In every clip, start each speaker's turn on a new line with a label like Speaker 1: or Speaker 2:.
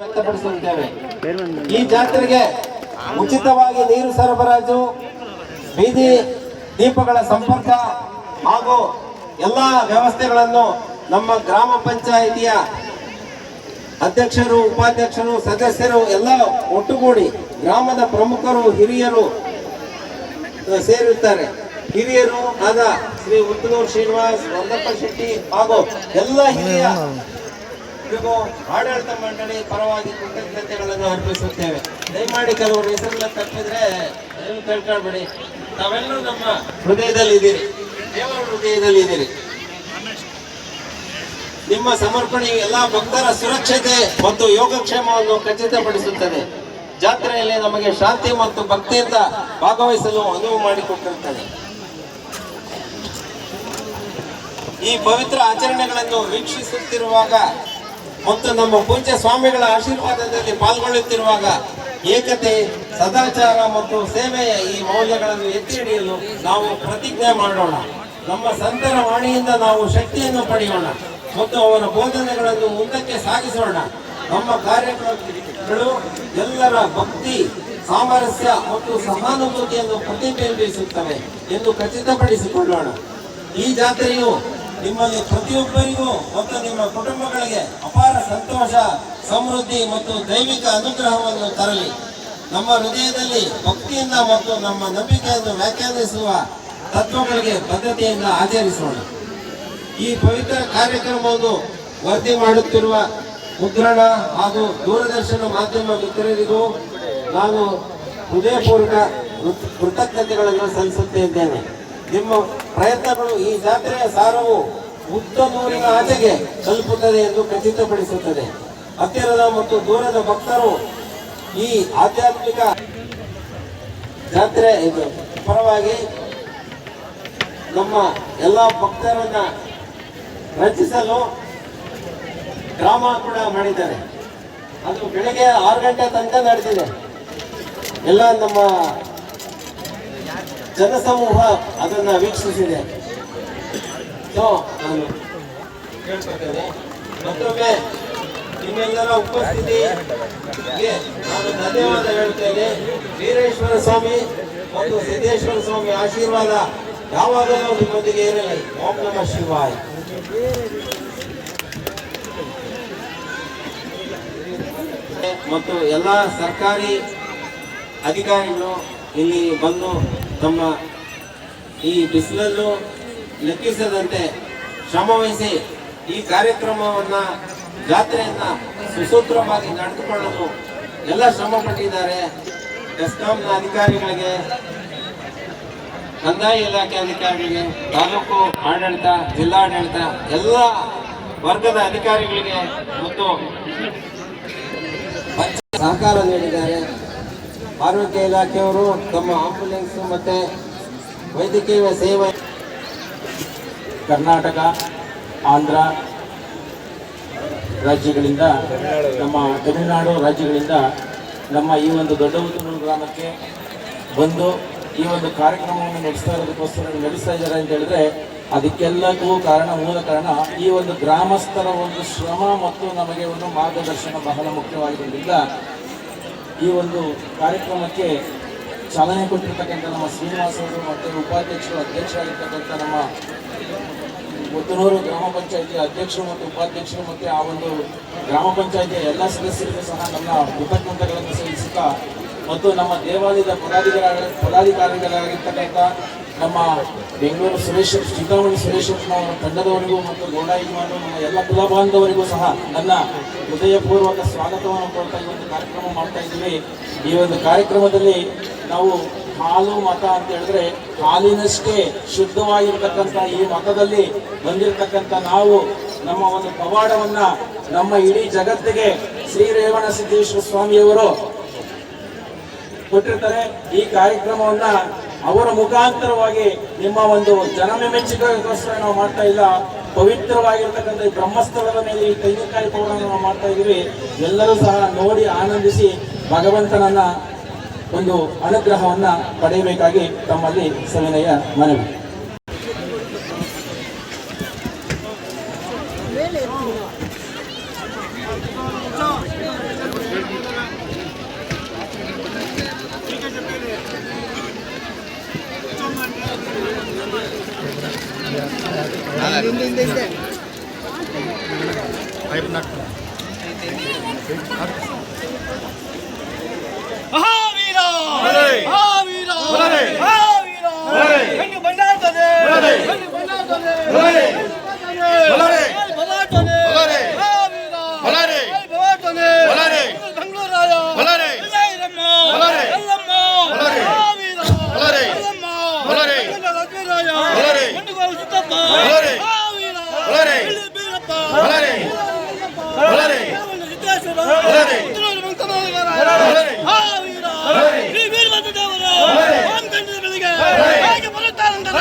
Speaker 1: ವ್ಯಕ್ತಪಡಿಸುತ್ತೇವೆ. ಈ ಜಾತ್ರೆಗೆ ಉಚಿತವಾಗಿ ನೀರು ಸರಬರಾಜು, ಬೀದಿ ದೀಪಗಳ ಸಂಪರ್ಕ ಹಾಗೂ ಎಲ್ಲ ವ್ಯವಸ್ಥೆಗಳನ್ನು ನಮ್ಮ ಗ್ರಾಮ ಪಂಚಾಯಿತಿಯ ಅಧ್ಯಕ್ಷರು, ಉಪಾಧ್ಯಕ್ಷರು, ಸದಸ್ಯರು ಎಲ್ಲ ಒಟ್ಟುಗೂಡಿ ಗ್ರಾಮದ ಪ್ರಮುಖರು, ಹಿರಿಯರು ಸೇರಿರುತ್ತಾರೆ. ಹಿರಿಯರು ಆದ ಶ್ರೀ ಉತ್ತನೂರು ಶ್ರೀನಿವಾಸ್, ವರದಪ್ಪ ಶೆಟ್ಟಿ ಹಾಗೂ ಎಲ್ಲ ಹಿರಿಯ ಆಡಳಿತ ಮಂಡಳಿ ಪರವಾಗಿ ಕೃತಜ್ಞತೆಗಳನ್ನು ಅರ್ಪಿಸುತ್ತೇವೆ. ದಯಮಾಡಿ ಕೆಲವರು ಹೆಸರನ್ನ ತಪ್ಪಿದ್ರೆ ತಿಳ್ಕೊಳ್ಬೇಡಿ. ತಾವೆಲ್ಲರೂ ನಮ್ಮ ಹೃದಯದಲ್ಲಿದ್ದೀರಿ, ದೇವರ ಹೃದಯದಲ್ಲಿದ್ದೀರಿ. ನಿಮ್ಮ ಸಮರ್ಪಣೆಯು ಎಲ್ಲ ಭಕ್ತರ ಸುರಕ್ಷತೆ ಮತ್ತು ಯೋಗಕ್ಷೇಮವನ್ನು ಖಚಿತಪಡಿಸುತ್ತದೆ. ಜಾತ್ರೆಯಲ್ಲಿ ನಮಗೆ ಶಾಂತಿ ಮತ್ತು ಭಕ್ತಿಯಿಂದ ಭಾಗವಹಿಸಲು ಅನುವು ಮಾಡಿಕೊಟ್ಟಿರುತ್ತದೆ. ಈ ಪವಿತ್ರ ಆಚರಣೆಗಳನ್ನು ವೀಕ್ಷಿಸುತ್ತಿರುವಾಗ ಮತ್ತು ನಮ್ಮ ಪೂಜ್ಯ ಸ್ವಾಮಿಗಳ ಆಶೀರ್ವಾದದಲ್ಲಿ ಪಾಲ್ಗೊಳ್ಳುತ್ತಿರುವಾಗ ಏಕತೆ, ಸದಾಚಾರ ಮತ್ತು ಸೇವೆಯ ಈ ಮೌಲ್ಯಗಳನ್ನು ಎತ್ತಿ ಹಿಡಿಯಲು ನಾವು ಪ್ರತಿಜ್ಞೆ ಮಾಡೋಣ. ನಮ್ಮ ಸಂತರ ವಾಣಿಯಿಂದ ನಾವು ಶಕ್ತಿಯನ್ನು ಪಡೆಯೋಣ ಮತ್ತು ಅವರ ಬೋಧನೆಗಳನ್ನು ಮುಂದಕ್ಕೆ ಸಾಗಿಸೋಣ. ನಮ್ಮ ಕಾರ್ಯಕ್ರಮಗಳು ಎಲ್ಲರ ಭಕ್ತಿ, ಸಾಮರಸ್ಯ ಮತ್ತು ಸಹಾನುಭೂತಿಯನ್ನು ಪ್ರತಿಬಿಂಬಿಸುತ್ತವೆ ಎಂದು ಖಚಿತಪಡಿಸಿಕೊಳ್ಳೋಣ. ಈ ಜಾತ್ರೆಯು ನಿಮ್ಮಲ್ಲಿ ಪ್ರತಿಯೊಬ್ಬರಿಗೂ ಮತ್ತು ನಿಮ್ಮ ಕುಟುಂಬಗಳಿಗೆ ಅಪಾರ ಸಂತೋಷ, ಸಮೃದ್ಧಿ ಮತ್ತು ದೈವಿಕ ಅನುಗ್ರಹವನ್ನು ತರಲಿ. ನಮ್ಮ ಹೃದಯದಲ್ಲಿ ಭಕ್ತಿಯಿಂದ ಮತ್ತು ನಮ್ಮ ನಂಬಿಕೆಯನ್ನು ವ್ಯಾಖ್ಯಾನಿಸುವ ತತ್ವಗಳಿಗೆ ಬದ್ಧತೆಯಿಂದ ಆಚರಿಸೋಣ. ಈ ಪವಿತ್ರ ಕಾರ್ಯಕ್ರಮವನ್ನು ವರದಿ ಮಾಡುತ್ತಿರುವ ಮುದ್ರಣ ಹಾಗೂ ದೂರದರ್ಶನ ಮಾಧ್ಯಮ ಮಿತ್ರರಿಗೂ ನಾನು ಹೃದಯಪೂರ್ವಕ ಕೃತಜ್ಞತೆಗಳನ್ನು ಸಲ್ಲಿಸುತ್ತಿದ್ದೇನೆ. ನಿಮ್ಮ ಪ್ರಯತ್ನಗಳು ಈ ಜಾತ್ರೆಯ ಸಾರವು ಉತ್ತನೂರಿನ ಆಚೆಗೆ ತಲುಪುತ್ತದೆ ಎಂದು ಖಚಿತಪಡಿಸುತ್ತದೆ. ಹತ್ತಿರದ ಮತ್ತು ದೂರದ ಭಕ್ತರು ಈ ಆಧ್ಯಾತ್ಮಿಕ ಜಾತ್ರೆ ಪರವಾಗಿ ನಮ್ಮ ಎಲ್ಲ ಭಕ್ತರನ್ನ ರಂಜಿಸಲು ಗ್ರಾಮ ಕೂಡ ಮಾಡಿದ್ದಾರೆ. ಅದು ಬೆಳಗ್ಗೆ 6 ಗಂಟೆ ತನಕ ನಡೆದಿದೆ. ಎಲ್ಲ ನಮ್ಮ ಜನಸಮೂಹ ಅದನ್ನ ವೀಕ್ಷಿಸಿದೆ. ನಾನು ಕೇಳ್ಕೊಳ್ತೇನೆ, ಮತ್ತೊಮ್ಮೆ ನಿಮ್ಮೆಲ್ಲರ ಉಪಸ್ಥಿತಿಗೆ ನಾನು ಧನ್ಯವಾದ ಹೇಳ್ತೇನೆ. ವೀರೇಶ್ವರ ಸ್ವಾಮಿ ಮತ್ತು ಸಿದ್ದೇಶ್ವರ ಸ್ವಾಮಿ ಆಶೀರ್ವಾದ ಯಾವಾಗಲೂ ನಿಮ್ಮೊಂದಿಗೆ ಇರಲಿ. ಓಂ ನಮಃ ಶಿವಾಯ. ಮತ್ತು ಎಲ್ಲ ಸರ್ಕಾರಿ ಅಧಿಕಾರಿಗಳು ಇಲ್ಲಿ ಬಂದು ತಮ್ಮ ಈ ಬಿಸಿಲನ್ನು ಲೆಕ್ಕಿಸದಂತೆ ಶ್ರಮವಹಿಸಿ ಈ ಕಾರ್ಯಕ್ರಮವನ್ನ, ಜಾತ್ರೆಯನ್ನ ಸುಸೂತ್ರವಾಗಿ ನಡೆದುಕೊಳ್ಳಲು ಎಲ್ಲ ಶ್ರಮ ಪಟ್ಟಿದ್ದಾರೆ. ಬೆಸ್ಕಾಂನ ಅಧಿಕಾರಿಗಳಿಗೆ, ಕಂದಾಯ ಇಲಾಖೆ ಅಧಿಕಾರಿಗಳಿಗೆ, ತಾಲೂಕು ಆಡಳಿತ, ಜಿಲ್ಲಾಡಳಿತ, ಎಲ್ಲ ವರ್ಗದ ಅಧಿಕಾರಿಗಳಿಗೆ ಮತ್ತು ಸಹಕಾರ ನೀಡಿದ್ದಾರೆ. ಆರೋಗ್ಯ ಇಲಾಖೆಯವರು ತಮ್ಮ ಆಂಬ್ಯುಲೆನ್ಸ್ ಮತ್ತೆ ವೈದ್ಯಕೀಯ ಸೇವೆ,
Speaker 2: ಕರ್ನಾಟಕ, ಆಂಧ್ರ ರಾಜ್ಯಗಳಿಂದ, ನಮ್ಮ ತಮಿಳುನಾಡು ರಾಜ್ಯಗಳಿಂದ ನಮ್ಮ ಈ ಒಂದು ದೊಡ್ಡ ಉತ್ತನೂರು ಗ್ರಾಮಕ್ಕೆ ಬಂದು ಈ ಒಂದು ಕಾರ್ಯಕ್ರಮವನ್ನು ನಡೆಸ್ತಾ ಇದ್ದಾರೆ ಅಂತ ಹೇಳಿದ್ರೆ ಅದಕ್ಕೆಲ್ಲಕ್ಕೂ ಮೂಲ ಕಾರಣ ಈ ಒಂದು ಗ್ರಾಮಸ್ಥರ ಒಂದು ಶ್ರಮ ಮತ್ತು ನಮಗೆ ಒಂದು ಮಾರ್ಗದರ್ಶನ ಬಹಳ ಮುಖ್ಯವಾಗಿರೋದ್ರಿಂದ ಈ ಒಂದು ಕಾರ್ಯಕ್ರಮಕ್ಕೆ ಚಾಲನೆ ಕೊಟ್ಟಿರ್ತಕ್ಕಂಥ ನಮ್ಮ ಶ್ರೀನಿವಾಸ್ ಅವರು ಮತ್ತು ಉಪಾಧ್ಯಕ್ಷರು, ಅಧ್ಯಕ್ಷರಾಗಿರ್ತಕ್ಕಂಥ ನಮ್ಮ ಉತ್ತನೂರು ಗ್ರಾಮ ಪಂಚಾಯಿತಿಯ ಅಧ್ಯಕ್ಷರು ಮತ್ತು ಉಪಾಧ್ಯಕ್ಷರು ಮತ್ತು ಆ ಒಂದು ಗ್ರಾಮ ಪಂಚಾಯಿತಿಯ ಎಲ್ಲ ಸದಸ್ಯರಿಗೂ ಸಹ ನನ್ನ ಕೃತಜ್ಞತೆಗಳನ್ನು ಸಲ್ಲಿಸುತ್ತಾ, ಮತ್ತು ನಮ್ಮ ದೇವಾಲಯದ ಪದಾಧಿಕಾರಿಗಳಾಗಿರ್ತಕ್ಕಂಥ ನಮ್ಮ ಬೆಂಗಳೂರು ಚಿಂತಾಮಣಿ ಸುರೇಶ್ವರನವರ ತಂಡದವರಿಗೂ ಮತ್ತು ಗೌಡ ಯಜಮಾನರು, ನಮ್ಮ ಎಲ್ಲ ಕುಲ ಬಾಂಧವರಿಗೂ ಸಹ ನನ್ನ ಹೃದಯಪೂರ್ವಕ ಸ್ವಾಗತವನ್ನು ಕೊಡ್ತಾ ಈ ಒಂದು ಕಾರ್ಯಕ್ರಮ ಮಾಡ್ತಾ ಇದ್ದೀವಿ. ಈ ಒಂದು ಕಾರ್ಯಕ್ರಮದಲ್ಲಿ ನಾವು ಹಾಲು ಮತ ಅಂತ ಹೇಳಿದ್ರೆ ಹಾಲಿನಷ್ಟೇ ಶುದ್ಧವಾಗಿರ್ತಕ್ಕಂಥ ಈ ಮತದಲ್ಲಿ ಬಂದಿರತಕ್ಕಂಥ ನಾವು ನಮ್ಮ ಒಂದು ಪವಾಡವನ್ನ ನಮ್ಮ ಇಡೀ ಜಗತ್ತಿಗೆ ಶ್ರೀ ರೇವಣ ಸಿದ್ದೇಶ್ವರ ಸ್ವಾಮಿಯವರು ಕೊಟ್ಟಿರ್ತಾರೆ. ಈ ಕಾರ್ಯಕ್ರಮವನ್ನ ಅವರ ಮುಖಾಂತರವಾಗಿ ನಿಮ್ಮ ಒಂದು ಜನಮೆಚ್ಚುಗೆಗೋಸ್ಕರ ನಾವು ಮಾಡ್ತಾ ಇಲ್ಲ, ಪವಿತ್ರವಾಗಿರ್ತಕ್ಕಂಥ ಈ ಬ್ರಹ್ಮಸ್ಥಳದ ಮೇಲೆ ಈ ತೆಂಗಿನಕಾಯಿ ಪೌಡನ್ನು ನಾವು ಮಾಡ್ತಾ ಇದ್ದೀವಿ. ಎಲ್ಲರೂ ಸಹ ನೋಡಿ ಆನಂದಿಸಿ ಭಗವಂತನನ್ನ ಒಂದು ಅನುಗ್ರಹವನ್ನ ಪಡೆಯಬೇಕಾಗಿ ತಮ್ಮಲ್ಲಿ ಸವಿನಯ ಮನವಿ.
Speaker 3: ಮಹಾವೀರ ಮಹಾವೀರ ಮಹಾವೀರ ಹೆಣ್ಣು ಬಂಡಾಡ್ತದೆ ಹೆಣ್ಣು ಬಂಡಾಡ್ತದೆ ಬಲಾಟನೆ ಮಹಾವೀರ ಬಲಾಟನೆ ಬೆಂಗಳೂರಾಯ ಎಲ್ಲಮ್ಮ ಎಲ್ಲಮ್ಮ ಮಹಾವೀರ ಎಲ್ಲಮ್ಮ ಲಕ್ಷ್ಮೀರಾಯ ಹೆಣ್ಣುಗೋಳು ಸಿದ್ದಪ್ಪ ಮಹಾವೀರ ಎಲ್ಲಿ ಬೀರಪ್ಪ ಸಿದ್ದೇಶ್ವರ ಉತ್ತರೂರು ವೆಂಕಟನಾಯಕರ ಮಹಾವೀರ ಶ್ರೀ ವೀರಭದ್ರ ದೇವರು ವಾಮಖಂಡದ ಬೆಳಿಗ್ಗೆ ಹೇಗೆ ಬರುತ್ತಾರಂದರೆ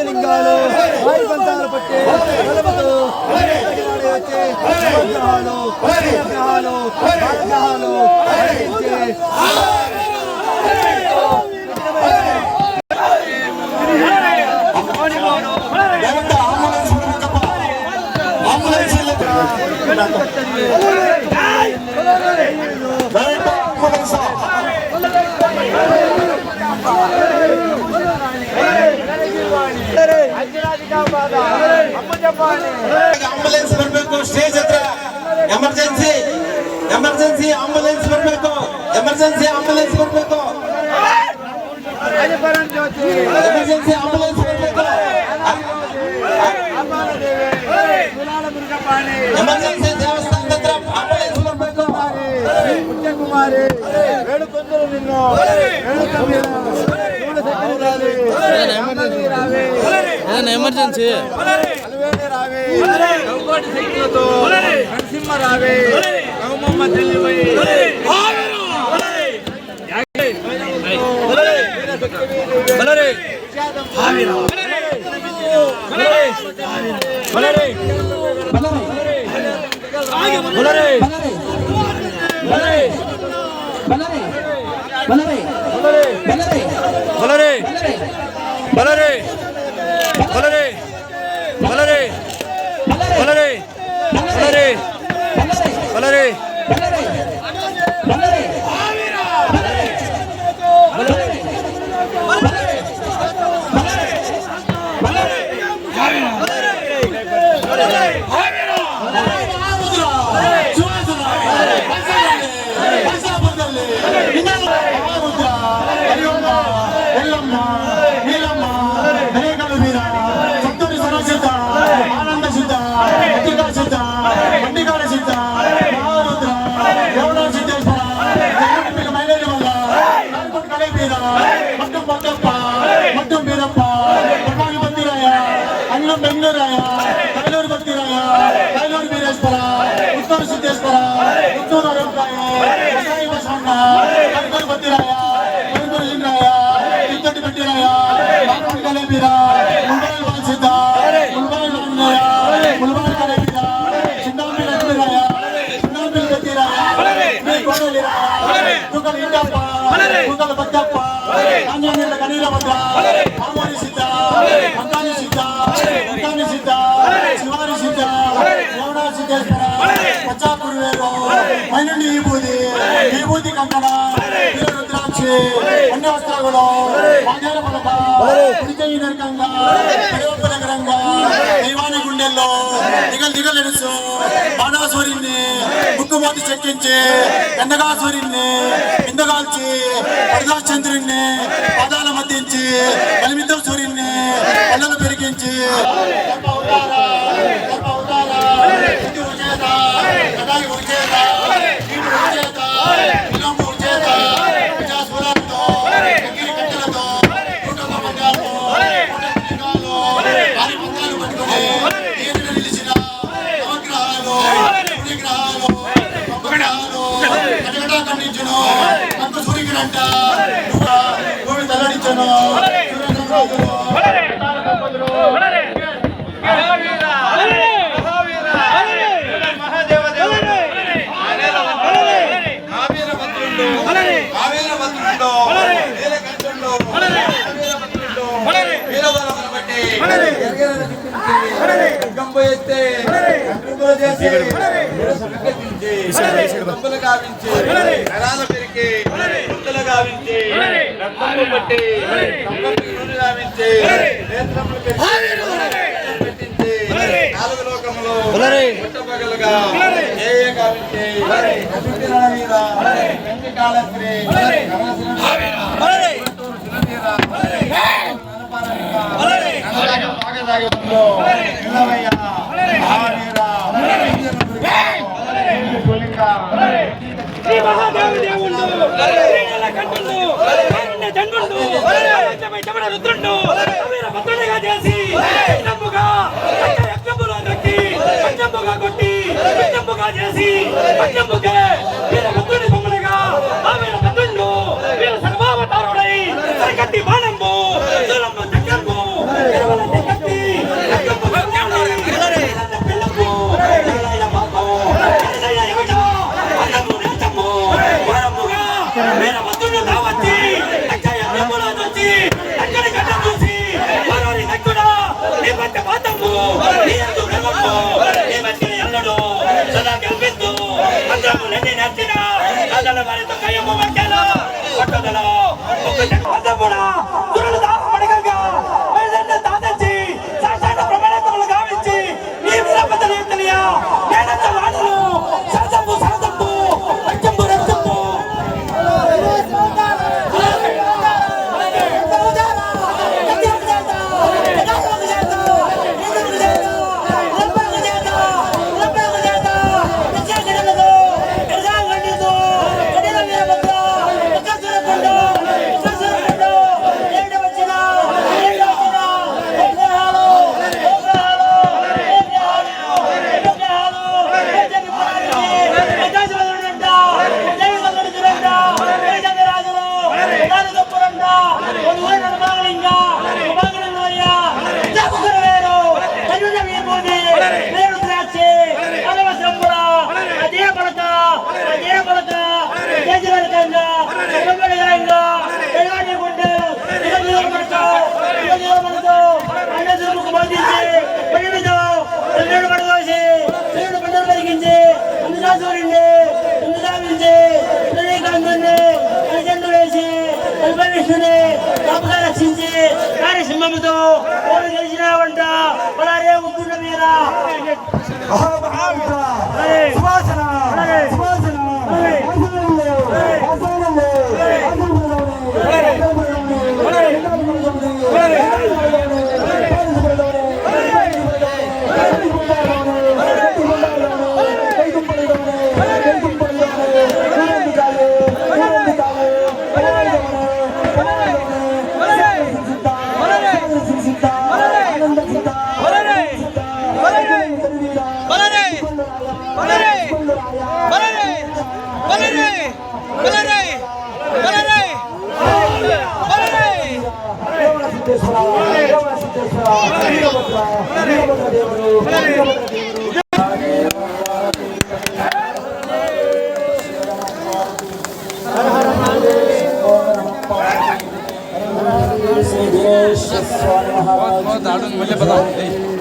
Speaker 3: లింగాలు వాయు పంతాలు పట్టి బలవతో గ్రహాలు గ్రహాలు గ్రహాలు
Speaker 1: ಆಂಬುಲೆನ್ಸ್ ಬರಬೇಕು ಸ್ಟೇಜ್ ಹತ್ರ ಎಮರ್ಜೆನ್ಸಿ ಎಮರ್ಜೆನ್ಸಿ ಆಂಬುಲೆನ್ಸ್ ಬರಬೇಕು ಎಮರ್ಜೆನ್ಸಿ ಆಂಬುಲೆನ್ಸ್ ಬರಬೇಕು ಎಮರ್ಜೆನ್ಸಿ ಆಂಬುಲೆನ್ಸ್ ಬರಬೇಕು ಎಮರ್ಜೆನ್ಸಿ ದೇವಸ್ಥಾನದ ಹತ್ರ ಆಂಬುಲೆನ್ಸ್ ಬರಬೇಕು
Speaker 3: ಕುಮಾರಿ ಹೇಳುಕೊಂಡರು ನಿನ್ನ ఎమర్జెన్సీ నరసింహ రావే నవమమ్మ తెల్లివై
Speaker 4: ವಿಭೂತಿ ಕಂಕಣ ರುದ್ರಾಕ್ಷ ಕಾಂಕ್ಷಿ ಅನ್ಯ ವಸ್ತ್ರಗಳು ಮಾದೇರ ಫಲಕ ಕುಡಿಕೈ ನರಕಂಗ ಕರಿಯೊಬ್ಬ ನಗರಂಗ దైవాని గుండెల్లో దిగలెడుసు బాణాసురిని ముక్కుమోతి చెక్కించి ఎండగాసురిని ఇందగాల్చి పరదాశ్చంద్రుణ్ణి పాదాల మధ్యించి కలిమిద్దరు సూర్యుని పళ్ళను పెరిగించి సూర్యుడంట భూమి తల్లడించను నాలుగు లోకములు పుట్టపగలుగా గావించే కాళశ్రీ
Speaker 5: శ్రీ మహాదేవి దేవుడు కంటుడు జన్ముడు చెమడ రుద్రుడు భద్రుడిగా చేసి పంచంబుగా కొట్టి పంచంబుగా చేసి పంచంబుకే వీర భద్రుడి బొమ్మలుగా ఆ వీర భద్రుడు వీర సర్వావతారుడై సరికట్టి బాణంబు సులభ చక్రంబు కట్టి రక్షించి కార్యసింహముతో గెలిచినావంట అలాగే ఉద్దున్న మీద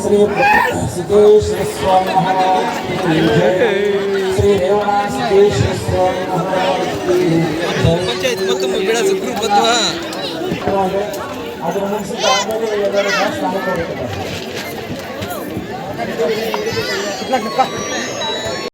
Speaker 2: श्री सिद्धेश्वर स्वामी महाराज ಶ್ರೀ ರೇವಣ ಸಿದ್ದೇಶ್ವರ ಸ್ವಾಮಿ ಮಹಾರಾಜ್ ಅದನ್ನು ಮುಗಿಸಿದ ಆದ್ಮೇಲೆ ಎಲ್ಲರೂ ಸ್ನಾನ ಮಾಡಬೇಕು.